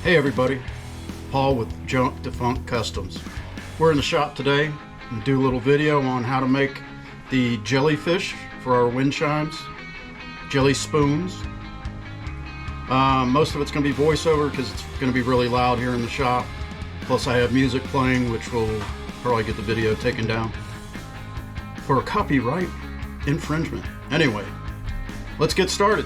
Hey everybody, Paul with Junk Defunct Customs. We're in the shop today and do a little video on how to make the jellyfish for our wind chimes, jelly spoons. Most of it's going to be voiceover because it's going to be really loud here in the shop. Plus I have music playing, which will probably get the video taken down for copyright infringement. Anyway, let's get started.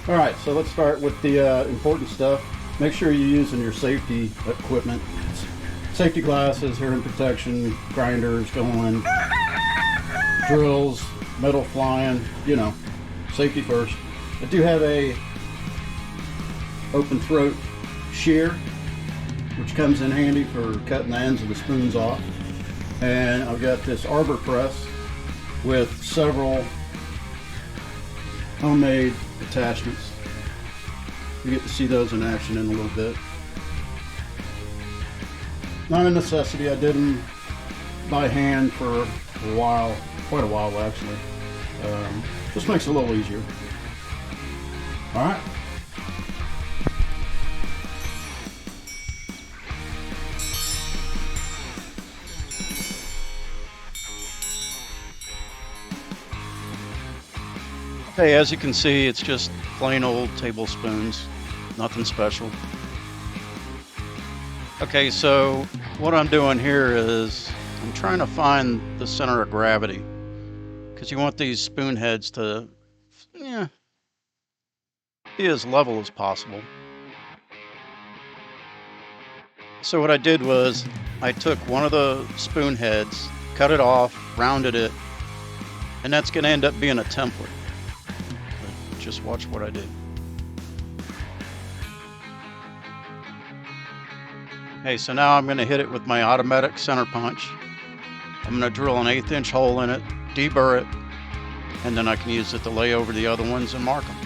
Alright, so let's start with the important stuff. Make sure you're using your safety equipment. Safety glasses, hearing protection, grinders going, drills, metal flying, you know, safety first. I do have a open throat shear, which comes in handy for cutting the ends of the spoons off. And I've got this arbor press with several homemade attachments. You get to see those in action in a little bit. Not a necessity. I did them by hand for a while, quite a while actually. Just makes it a little easier. Alright. Okay, as you can see, it's just plain old tablespoons, nothing special. Okay, so what I'm doing here is I'm trying to find the center of gravity because you want these spoon heads to be as level as possible. So what I did was I took one of the spoon heads, cut it off, rounded it, and that's going to end up being a template. Just watch what I did. Okay, so now I'm going to hit it with my automatic center punch. I'm going to drill an 1/8 inch hole in it, deburr it, and then I can use it to lay over the other ones and mark them.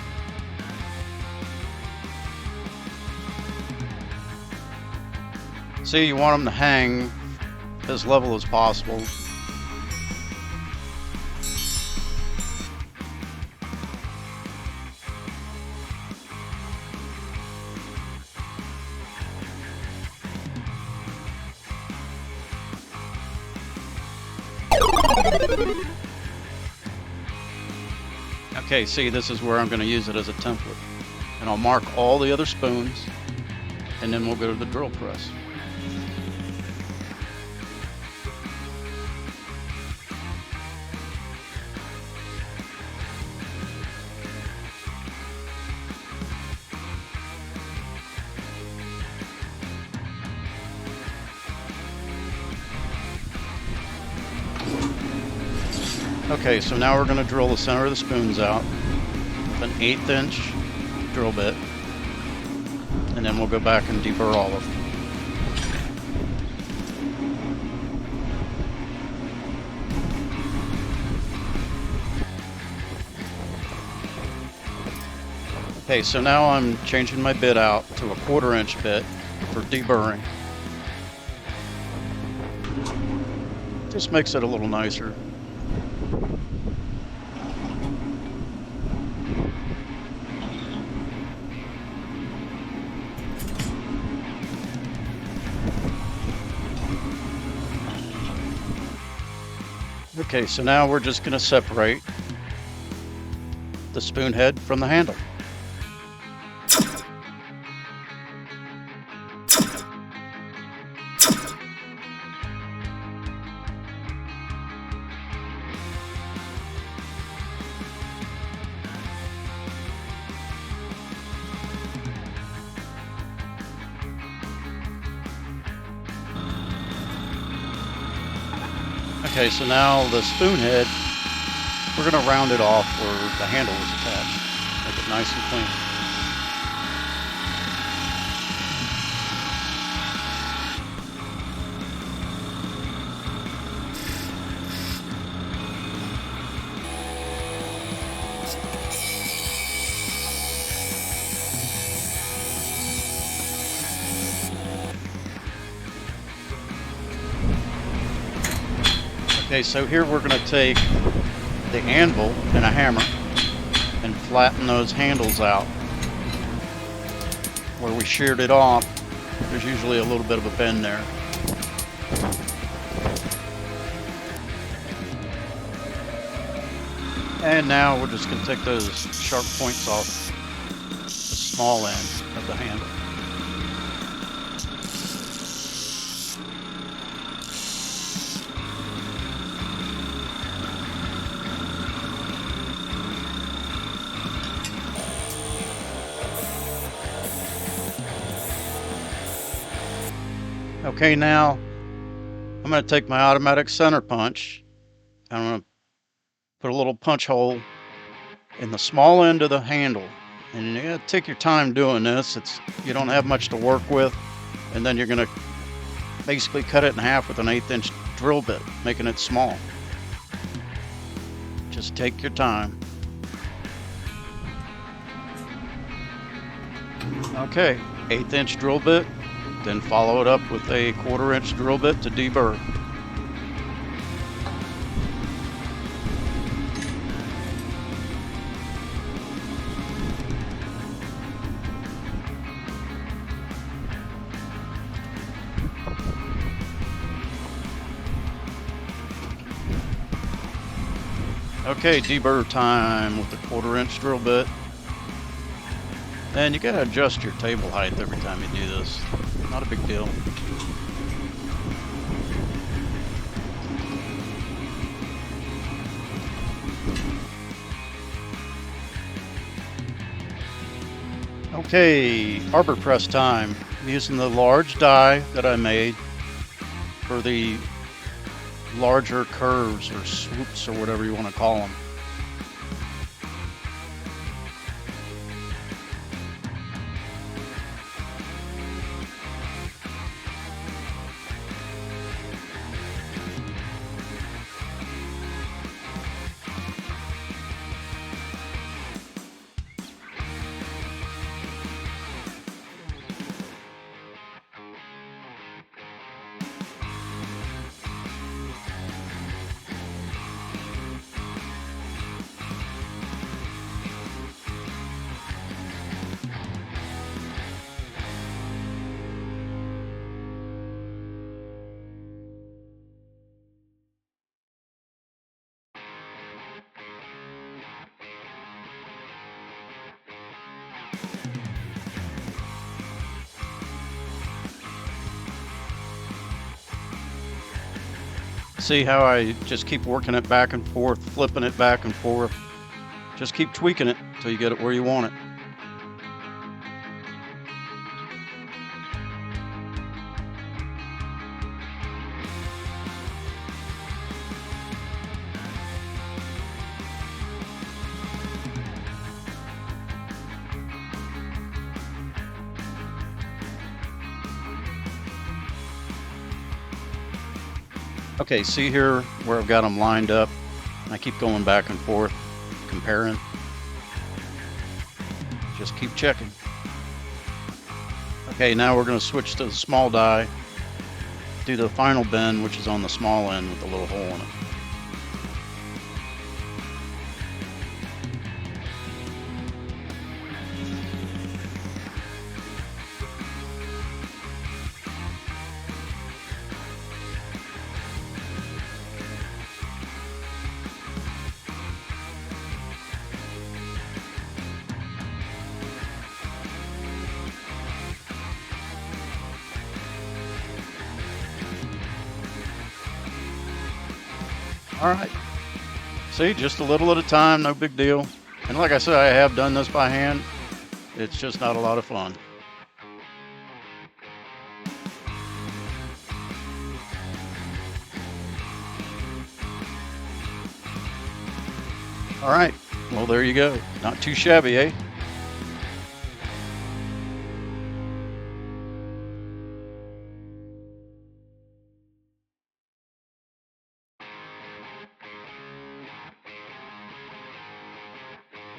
See, you want them to hang as level as possible. Okay, see, this is where I'm going to use it as a template. And I'll mark all the other spoons, and then we'll go to the drill press. Okay, so now we're going to drill the center of the spoons out with an 1/8 inch drill bit, and then we'll go back and deburr all of them. Okay, so now I'm changing my bit out to a 1/4 inch bit for deburring. Just makes it a little nicer. Okay, so now we're just going to separate the spoon head from the handle. Okay, so now the spoon head, we're going to round it off where the handle is attached. Make it nice and clean. Okay, so here we're going to take the anvil and a hammer and and flatten those handles out. Where we sheared it off, there's usually a little bit of a bend there. And now we're just going to take those sharp points off the small end of the handle. Okay, now I'm going to take my automatic center punch. I'm going to put a little punch hole in the small end of the handle. And you got to take your time doing this. You don't have much to work with. And then you're going to basically cut it in half with an 1/8 inch drill bit, making it small. Just take your time. Okay, 1/8 inch drill bit. Then follow it up with a 1/4 inch drill bit to deburr. Okay, deburr time with the 1/4 inch drill bit. And you gotta adjust your table height every time you do this. Not a big deal. Okay, arbor press time. I'm using the large die that I made for the larger curves or swoops or whatever you want to call them. See how I just keep working it back and forth, flipping it back and forth. Just keep tweaking it until you get it where you want it. Okay, see here where I've got them lined up? I keep going back and forth, comparing. Just keep checking. Okay, now we're going to switch to the small die, do the final bend, which is on the small end with a little hole in it. All right, see, just a little at a time, no big deal. And like I said, I have done this by hand. It's just not a lot of fun. All right, well, there you go. Not too shabby, eh?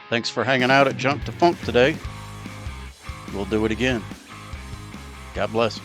Thanks for hanging out at Junk to Funk today. We'll do it again. God bless.